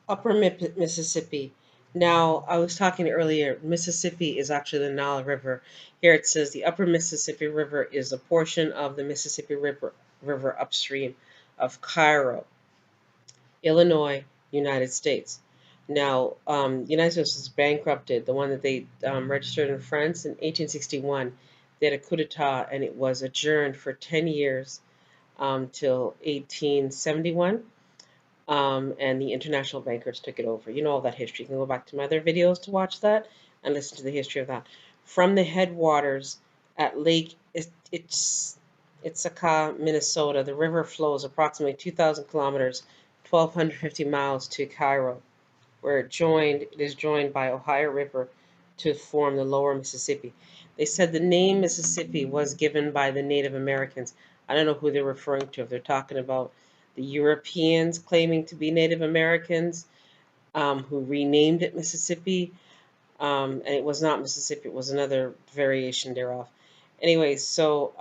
Mississippi. Now, I was talking earlier, Mississippi is actually the Nile River. Here it says the Upper Mississippi River is a portion of the Mississippi River upstream of Cairo, Illinois, United States. Now, the United States was bankrupted. The one that they registered in France in 1861, they had a coup d'etat, and it was adjourned for 10 years till 1871. And the international bankers took it over. You know all that history. You can go back to my other videos to watch that and listen to the history of that. From the headwaters at Ithaca, Minnesota, the river flows approximately 2,000 kilometers, 1,250 miles to Cairo, where it is joined by Ohio River to form the lower Mississippi. They said the name Mississippi was given by the Native Americans. I don't know who they're referring to, if they're talking about the Europeans claiming to be Native Americans, who renamed it Mississippi. And it was not Mississippi, it was another variation thereof. Anyway, so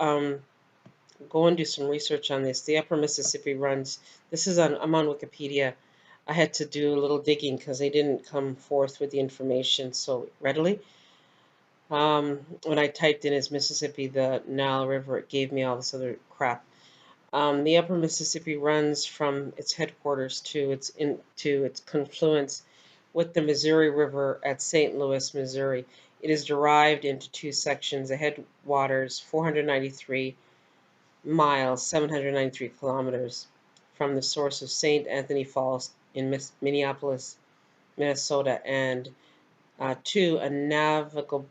go and do some research on this. The Upper Mississippi runs, I'm on Wikipedia. I had to do a little digging because they didn't come forth with the information so readily. When I typed in as Mississippi, the Nile River, it gave me all this other crap. The Upper Mississippi runs from its headquarters to its confluence with the Missouri River at St. Louis, Missouri. It is derived into two sections: the headwaters, 493 miles, 793 kilometers, from the source of St. Anthony Falls in Minneapolis, Minnesota, and to a navigable,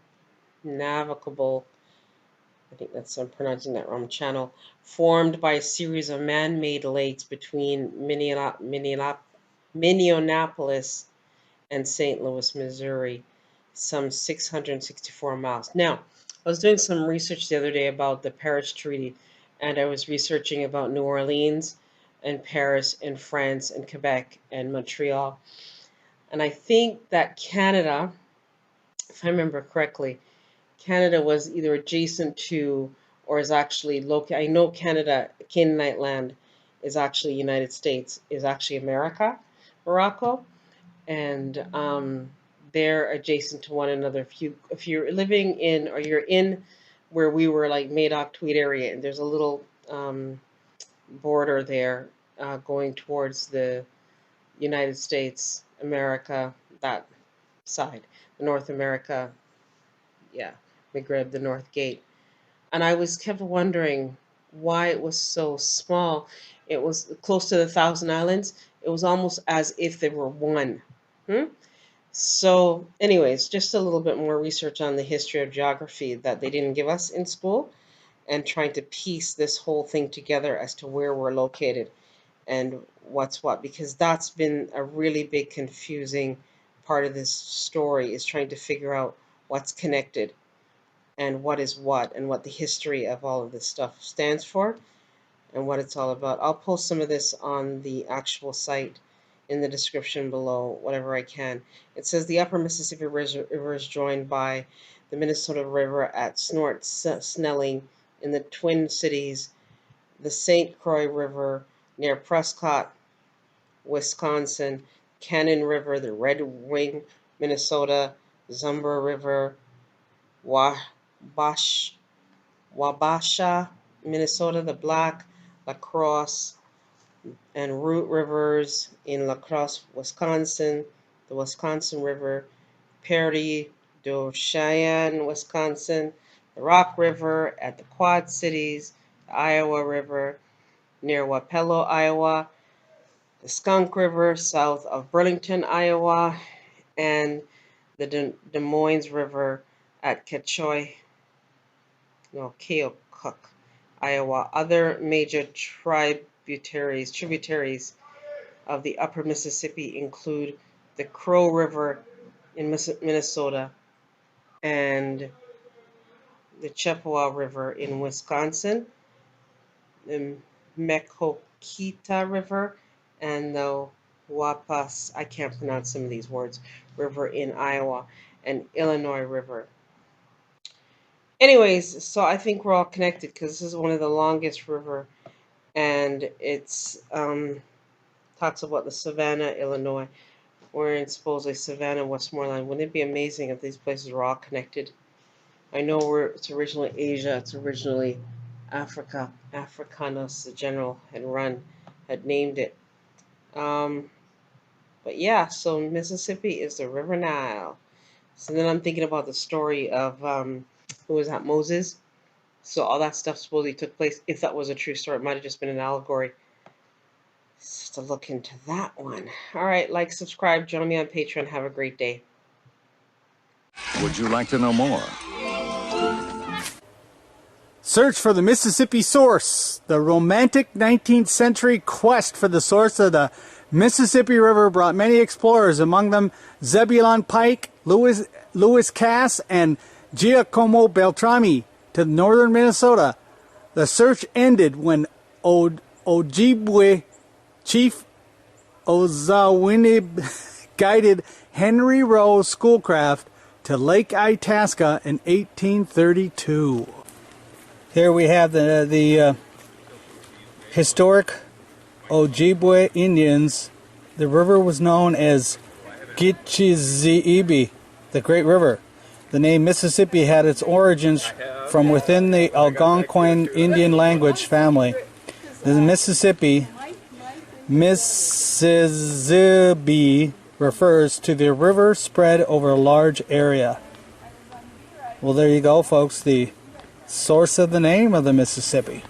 I think I'm pronouncing that wrong, channel formed by a series of man-made lakes between Minneapolis and St. Louis, Missouri, some 664 miles. Now, I was doing some research the other day about the Paris Treaty, and I was researching about New Orleans and Paris and France and Quebec and Montreal. And I think that Canada, if I remember correctly, Canada was either adjacent to or is actually located. I know Canada, Canaanite land, is actually United States, is actually America, Morocco, and they're adjacent to one another. If you're living in, or you're in where we were, like Madoc Tweed area, and there's a little border there going towards the United States, America, that side, the North America, yeah, Maghreb, the North Gate. And I was kept wondering why it was so small. It was close to the Thousand Islands. It was almost as if they were one. Hmm? So, anyways, just a little bit more research on the history of geography that they didn't give us in school, and trying to piece this whole thing together as to where we're located and what's what, because that's been a really big confusing part of this story, is trying to figure out what's connected and what the history of all of this stuff stands for and what it's all about. I'll post some of this on the actual site in the description below, whatever I can. It says the Upper Mississippi River is joined by the Minnesota River at Snelling in the Twin Cities, the St. Croix River near Prescott, Wisconsin, Cannon River, the Red Wing, Minnesota, Zumbro River, Wabash, Wabasha, Minnesota, the Black, La Crosse, and Root Rivers in La Crosse, Wisconsin, the Wisconsin River, Prairie du Chien, Wisconsin, the Rock River at the Quad Cities, the Iowa River near Wapello, Iowa, the Skunk River south of Burlington, Iowa, and the Des Moines River at Keokuk, Iowa. Other major tributaries of the upper Mississippi include the Crow River in Minnesota and the Chippewa River in Wisconsin, the Mecoqueta River, and the Wapas, I can't pronounce some of these words, River in Iowa, and Illinois River. Anyways, so I think we're all connected because this is one of the longest river, and it's talks about the Savannah, Illinois. We're in supposedly Savannah, Westmoreland. Wouldn't it be amazing if these places were all connected? I know it's originally Asia, it's originally Africa. Africanus, the general had named it. But yeah, so Mississippi is the River Nile. So then I'm thinking about the story of who was that, Moses? So all that stuff supposedly took place. If that was a true story, it might have just been an allegory. Just to look into that one. All right, like, subscribe, join me on Patreon. Have a great day. Would you like to know more? Search for the Mississippi source. The romantic 19th century quest for the source of the Mississippi River brought many explorers, among them Zebulon Pike, Lewis Cass, and Giacomo Beltrami, to northern Minnesota. The search ended when Ojibwe Chief Ozawinib guided Henry Rowe Schoolcraft to Lake Itasca in 1832. Here we have the historic Ojibwe Indians. The river was known as Gitchiziibi, the Great River. The name Mississippi had its origins from within the Algonquin Indian language family. The Mississippi refers to the river spread over a large area. Well, there you go, folks. The source of the name of the Mississippi.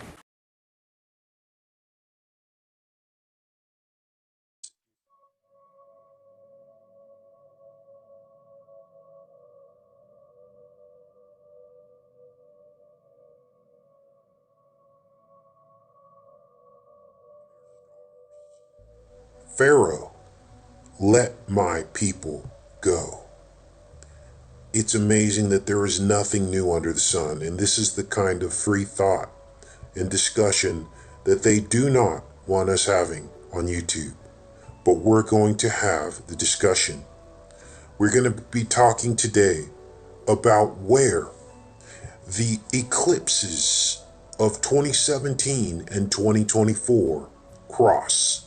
Pharaoh, let my people go. It's amazing that there is nothing new under the sun, and this is the kind of free thought and discussion that they do not want us having on YouTube. But we're going to have the discussion. We're going to be talking today about where the eclipses of 2017 and 2024 cross.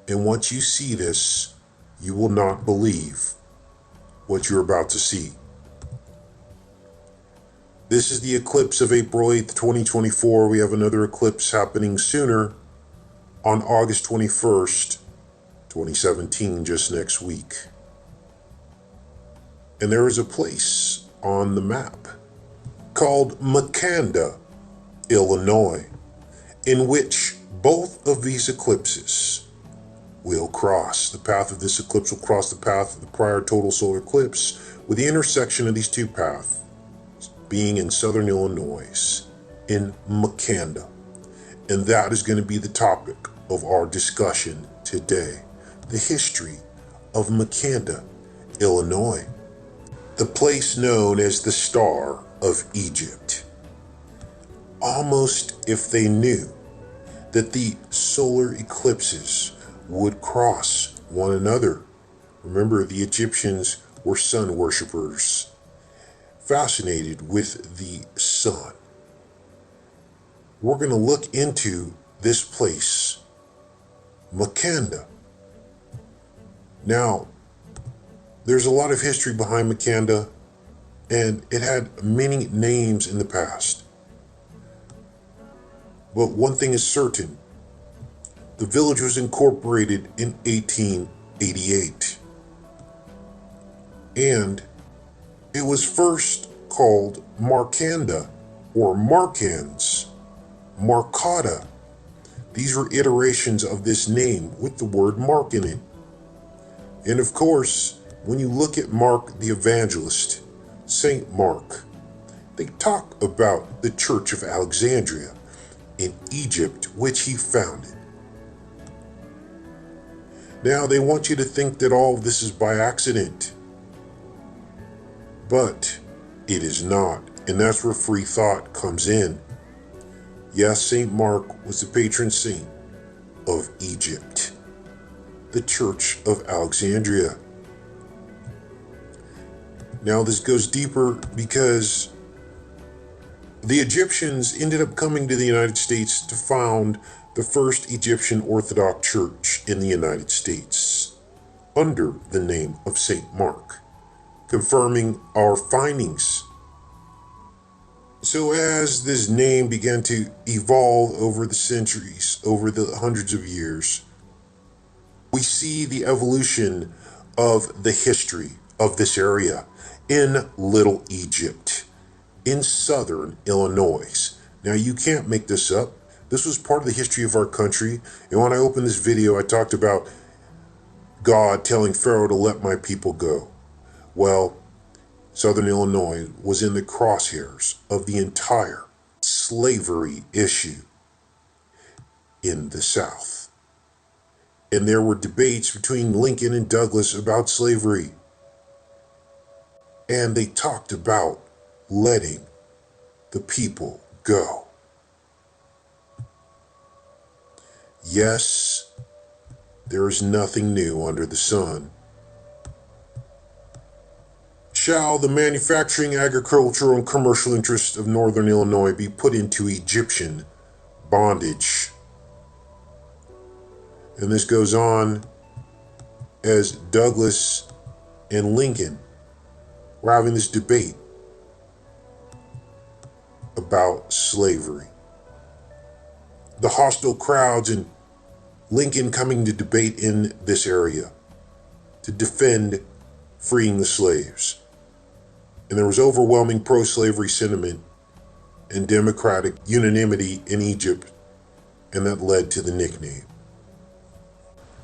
And once you see this, you will not believe what you're about to see. This is the eclipse of April 8th, 2024. We have another eclipse happening sooner on August 21st, 2017, just next week. And there is a place on the map called Makanda, Illinois, in which both of these eclipses will cross. The path of this eclipse will cross the path of the prior total solar eclipse, with the intersection of these two paths being in southern Illinois, in Makanda. And that is going to be the topic of our discussion today. The history of Makanda, Illinois. The place known as the Star of Egypt. Almost if they knew that the solar eclipses would cross one another. Remember, the Egyptians were sun worshippers, fascinated with the sun. We're going to look into this place, Makanda. Now, there's a lot of history behind Makanda, and it had many names in the past. But one thing is certain. The village was incorporated in 1888, and it was first called Markanda or Markans, Markata. These were iterations of this name with the word Mark in it. And of course, when you look at Mark the Evangelist, Saint Mark, they talk about the Church of Alexandria in Egypt, which he founded. Now, they want you to think that all of this is by accident. But it is not. And that's where free thought comes in. Yes, St. Mark was the patron saint of Egypt, the Church of Alexandria. Now, this goes deeper because the Egyptians ended up coming to the United States to found the first Egyptian Orthodox Church in the United States, under the name of St. Mark, confirming our findings. So as this name began to evolve over the centuries, over the hundreds of years, we see the evolution of the history of this area in Little Egypt, in southern Illinois. Now, you can't make this up. This was part of the history of our country. And when I opened this video, I talked about God telling Pharaoh to let my people go. Well, southern Illinois was in the crosshairs of the entire slavery issue in the South. And there were debates between Lincoln and Douglas about slavery. And they talked about letting the people go. Yes, there is nothing new under the sun. Shall the manufacturing, agricultural, and commercial interests of northern Illinois be put into Egyptian bondage? And this goes on as Douglas and Lincoln were having this debate about slavery. The hostile crowds and Lincoln coming to debate in this area to defend freeing the slaves. And there was overwhelming pro-slavery sentiment and democratic unanimity in Egypt, and that led to the nickname.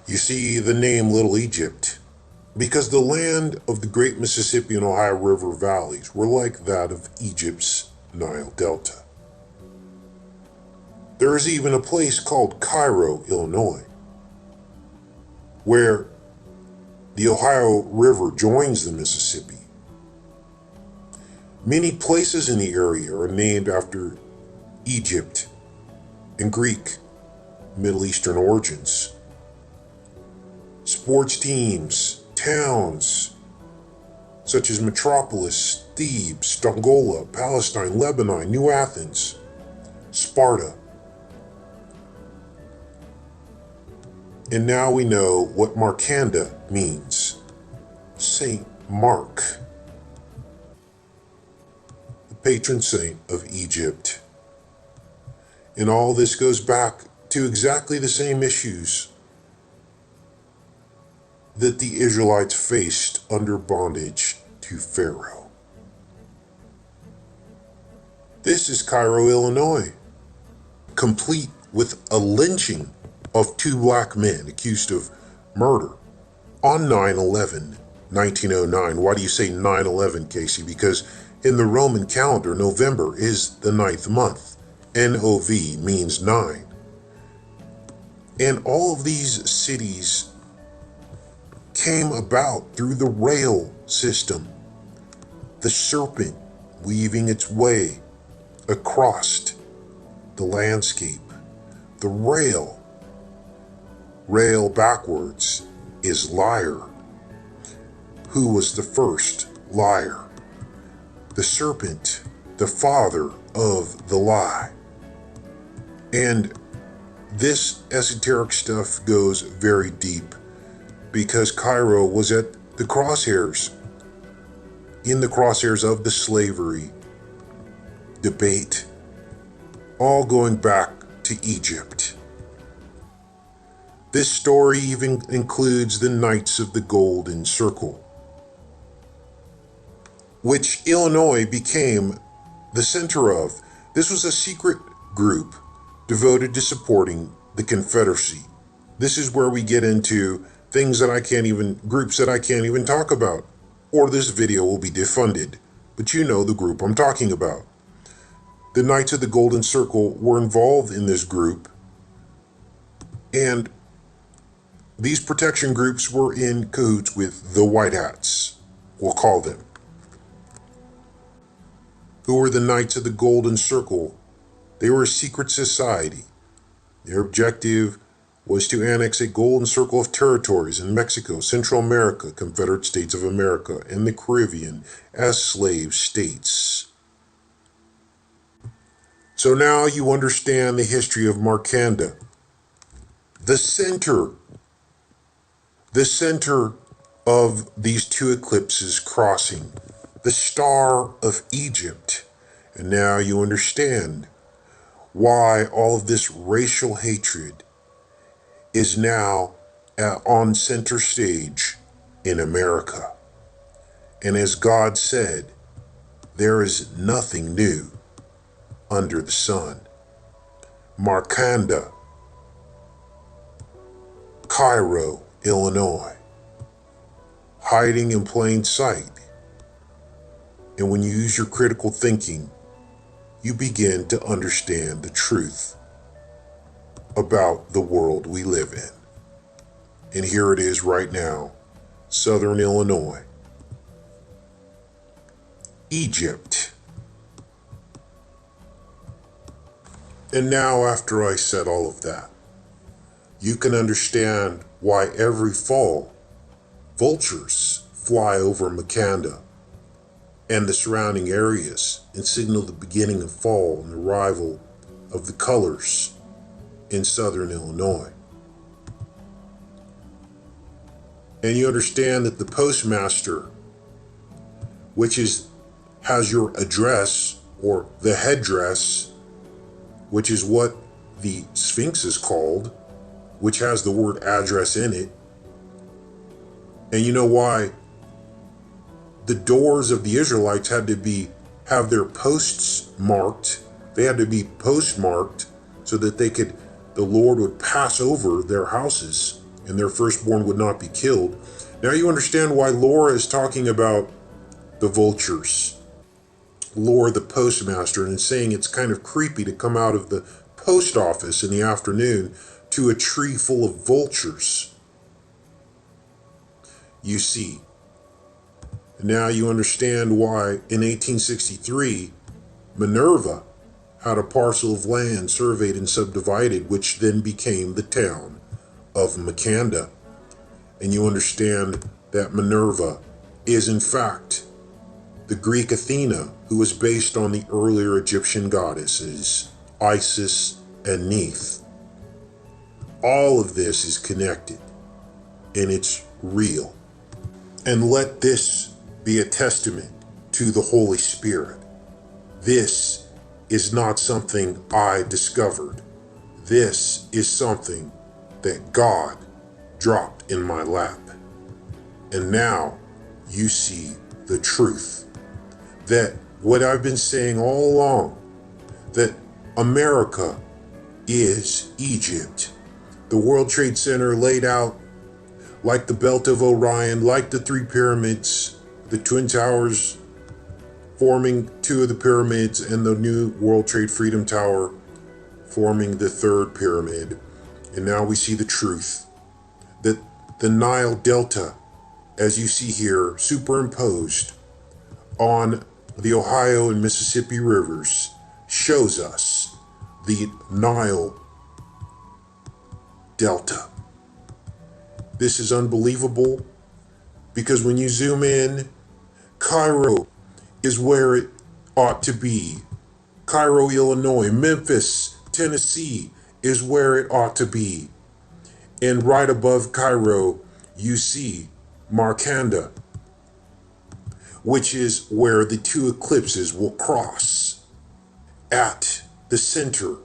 You see, the name Little Egypt, because the land of the great Mississippi and Ohio River valleys were like that of Egypt's Nile Delta. There is even a place called Cairo, Illinois, where the Ohio River joins the Mississippi. Many places in the area are named after Egypt and Greek, Middle Eastern origins. Sports teams, towns, such as Metropolis, Thebes, Dongola, Palestine, Lebanon, New Athens, Sparta. And now we know what Markanda means. Saint Mark, the patron saint of Egypt. And all this goes back to exactly the same issues that the Israelites faced under bondage to Pharaoh. This is Cairo, Illinois, complete with a lynching of 2 black men accused of murder on 9/11/1909. Why do you say 9/11, Casey? Because in the Roman calendar, November is the 9th month. NOV means 9. And all of these cities came about through the rail system, the serpent weaving its way across the landscape. The rail backwards is liar. Who was the first liar? The serpent, the father of the lie. And this esoteric stuff goes very deep, because Cairo was at the crosshairs, in the crosshairs of the slavery debate, all going back to Egypt. This story even includes the Knights of the Golden Circle, which Illinois became the center of. This was a secret group devoted to supporting the Confederacy. This is where we get into things that groups that I can't even talk about, or this video will be defunded. But you know the group I'm talking about. The Knights of the Golden Circle were involved in this group, and these protection groups were in cahoots with the White Hats, we'll call them. Who were the Knights of the Golden Circle? They were a secret society. Their objective was to annex a golden circle of territories in Mexico, Central America, Confederate States of America, and the Caribbean as slave states. So now you understand the history of Markanda, the center of these two eclipses crossing, the Star of Egypt. And now you understand why all of this racial hatred is now on center stage in America. And as God said, there is nothing new under the sun. Markanda, Cairo, Illinois, hiding in plain sight. And when you use your critical thinking, you begin to understand the truth about the world we live in. And here it is right now, Southern Illinois, Egypt. And now, after I said all of that, you can understand why every fall, vultures fly over Makanda and the surrounding areas and signal the beginning of fall and the arrival of the colors in Southern Illinois. And you understand that the postmaster, which has your address or the headdress, which is what the Sphinx is called, which has the word address in it. And you know why the doors of the Israelites had to have their posts marked. They had to be postmarked so that the Lord would pass over their houses and their firstborn would not be killed. Now you understand why Laura is talking about the vultures. Laura, the postmaster, and saying it's kind of creepy to come out of the post office in the afternoon to a tree full of vultures. You see. Now you understand why in 1863, Minerva had a parcel of land surveyed and subdivided, which then became the town of Makanda. And you understand that Minerva is in fact the Greek Athena, who was based on the earlier Egyptian goddesses, Isis and Neith. All of this is connected, and it's real. And let this be a testament to the Holy Spirit. This is not something I discovered. This is something that God dropped in my lap. And now you see the truth. That what I've been saying all along, that America is Egypt. The World Trade Center laid out like the Belt of Orion, like the three pyramids, the Twin Towers forming two of the pyramids, and the new World Trade Freedom Tower forming the third pyramid. And now we see the truth, that the Nile Delta, as you see here, superimposed on the Ohio and Mississippi rivers, shows us the Nile Delta. This is unbelievable, because when you zoom in, Cairo is where it ought to be. Cairo, Illinois, Memphis, Tennessee is where it ought to be. And right above Cairo, you see Markanda, which is where the two eclipses will cross at the center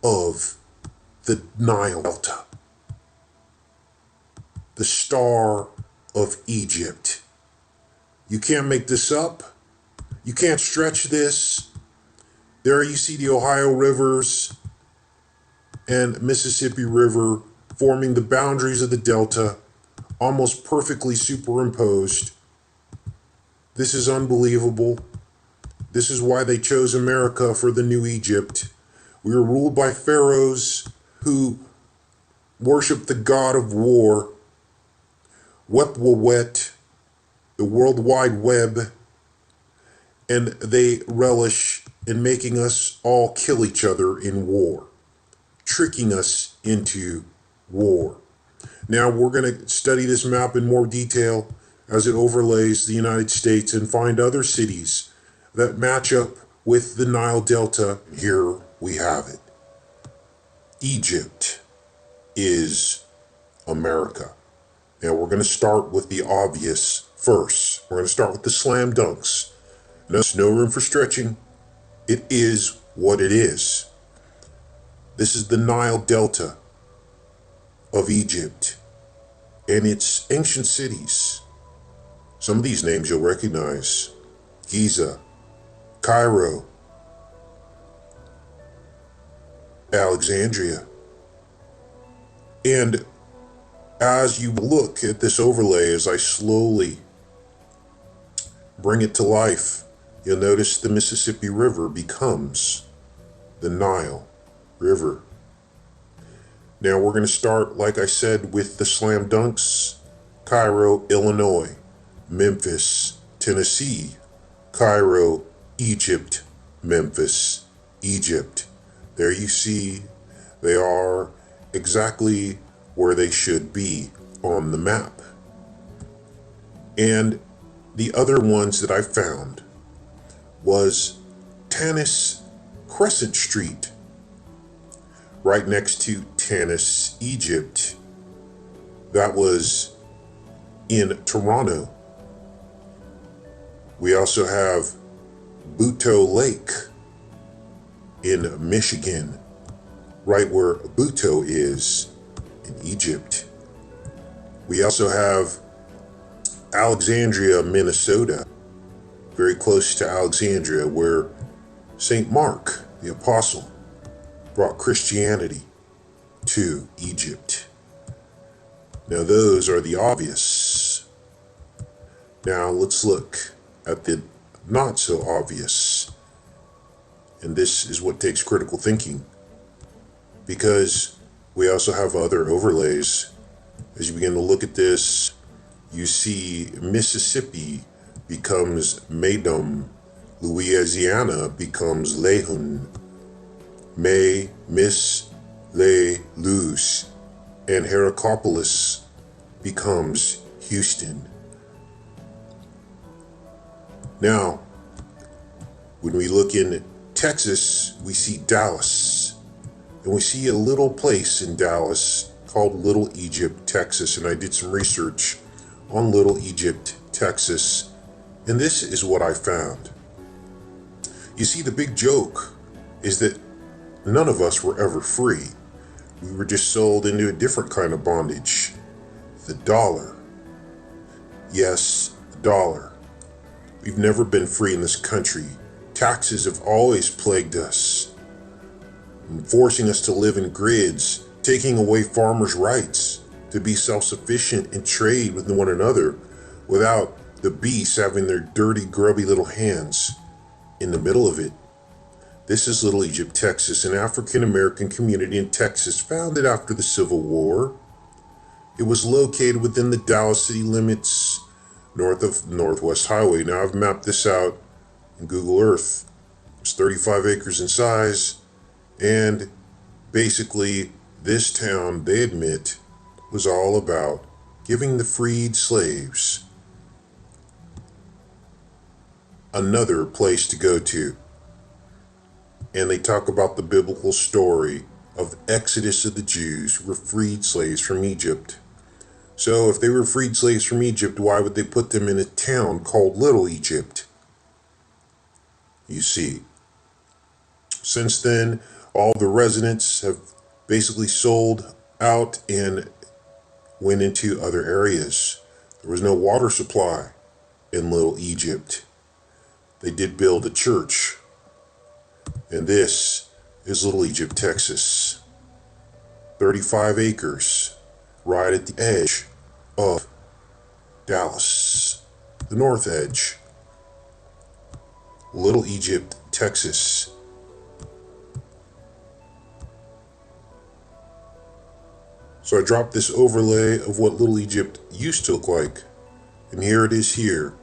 of the Nile Delta. The Star of Egypt. You can't make this up. You can't stretch this. There you see the Ohio rivers and Mississippi River forming the boundaries of the Delta, almost perfectly superimposed. This is unbelievable. This is why they chose America for the new Egypt. We were ruled by pharaohs who worshiped the god of war, Wepwawet, the World Wide Web, and they relish in making us all kill each other in war, tricking us into war. Now we're going to study this map in more detail as it overlays the United States and find other cities that match up with the Nile Delta. Here we have it. Egypt, is America. Now we're going to start with the obvious first. We're going to start with the slam dunks. There's no room for stretching. It is what it is. This is the Nile Delta of Egypt and its ancient cities. Some of these names you'll recognize: Giza, Cairo, Alexandria. And as you look at this overlay, as I slowly bring it to life, you'll notice the Mississippi River becomes the Nile River. Now we're going to start, like I said, with the slam dunks: Cairo, Illinois; Memphis, Tennessee; Cairo, Egypt; Memphis, Egypt. There you see they are exactly where they should be on the map. And the other ones that I found was Tanis Crescent Street, right next to Tanis, Egypt. That was in Toronto. We also have Buteau Lake in Michigan, right where Buteau is in Egypt. We also have Alexandria, Minnesota, very close to Alexandria, where St. Mark, the apostle, brought Christianity to Egypt. Now those are the obvious. Now let's look at the not so obvious. And this is what takes critical thinking, because we also have other overlays. As you begin to look at this, you see Mississippi becomes Maydom, Louisiana becomes Lehun, May, Miss, Lay, Luz, and Heracropolis becomes Houston. Now, when we look in Texas, we see Dallas, and we see a little place in Dallas called Little Egypt, Texas, and I did some research on Little Egypt, Texas, and this is what I found. You see, the big joke is that none of us were ever free. We were just sold into a different kind of bondage. The dollar. Yes, the dollar. We've never been free in this country. Taxes have always plagued us, forcing us to live in grids, taking away farmers' rights to be self-sufficient and trade with one another without the beasts having their dirty, grubby little hands in the middle of it. This is Little Egypt, Texas, an African-American community in Texas founded after the Civil War. It was located within the Dallas city limits north of Northwest Highway. Now I've mapped this out in Google Earth. It's 35 acres in size, and basically this town, they admit, was all about giving the freed slaves another place to go to. And they talk about the biblical story of the exodus of the Jews who were freed slaves from Egypt. So if they were freed slaves from Egypt, why would they put them in a town called Little Egypt? You see, since then, all the residents have basically sold out and went into other areas. There was no water supply in Little Egypt. They did build a church. And this is Little Egypt, Texas. 35 acres, right at the edge of Dallas, the north edge. Little Egypt, Texas. So I dropped this overlay of what Little Egypt used to look like. And here it is here.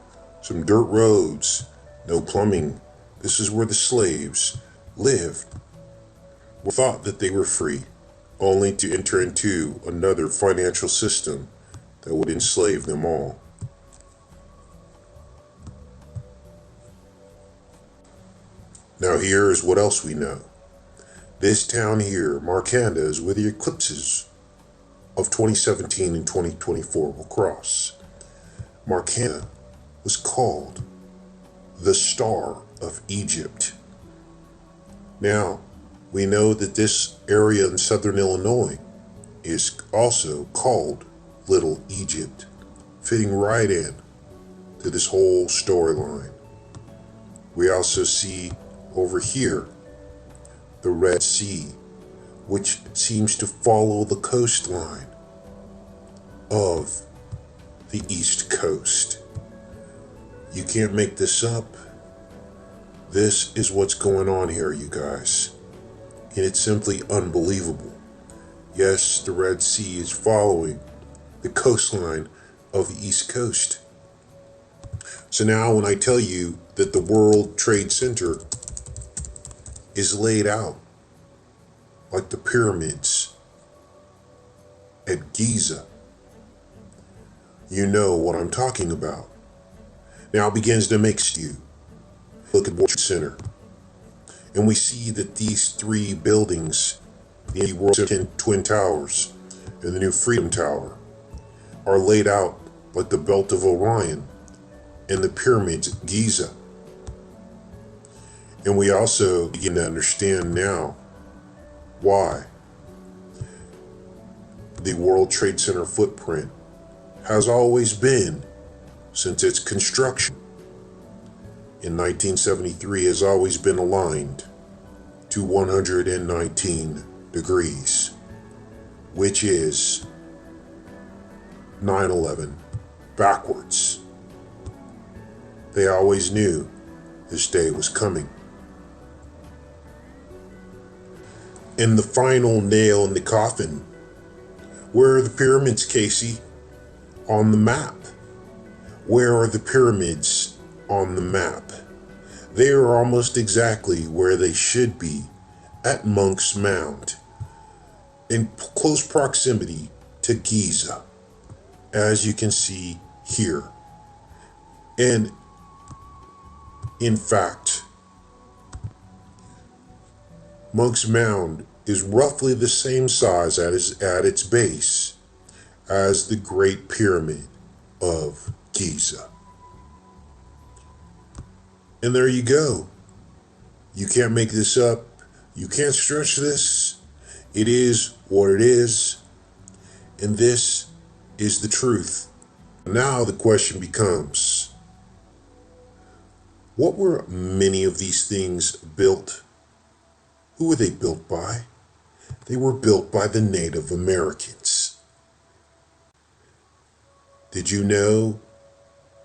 Some dirt roads, no plumbing. This is where the slaves lived. We thought that they were free, only to enter into another financial system that would enslave them all. Now here is what else we know. This town here, Markanda, is where the eclipses of 2017 and 2024 will cross. Makanda was called the Star of Egypt. Now, we know that this area in southern Illinois is also called Little Egypt, fitting right in to this whole storyline. We also see over here the Red Sea, which seems to follow the coastline of the East Coast. You can't make this up. This is what's going on here, you guys. And it's simply unbelievable. Yes, the Red Sea is following the coastline of the East Coast. So now when I tell you that the World Trade Center is laid out like the pyramids at Giza, you know what I'm talking about. Now it begins to make you look at World Trade Center, and we see that these three buildings, the World Twin Towers and the new Freedom Tower, are laid out like the Belt of Orion and the pyramids at Giza. And we also begin to understand now why the World Trade Center footprint has always been, since its construction in 1973, has always been aligned to 119 degrees, which is 9/11 backwards. They always knew this day was coming. And the final nail in the coffin, where are the pyramids, Casey? On the map. Where are the pyramids on the map? They are almost exactly where they should be, at Monk's Mound, in close proximity to Giza, as you can see here. And in fact, Monk's Mound is roughly the same size at its base as the Great Pyramid of Giza. And there you go. You can't make this up. You can't stretch this. It is what it is. And this is the truth. Now the question becomes, what were many of these things built? Who were they built by? They were built by the Native Americans. Did you know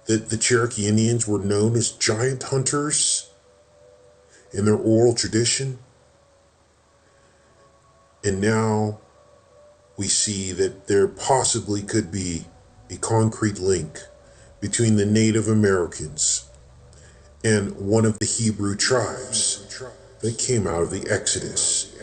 that the Cherokee Indians were known as giant hunters in their oral tradition? And now we see that there possibly could be a concrete link between the Native Americans and one of the Hebrew tribes that came out of the Exodus.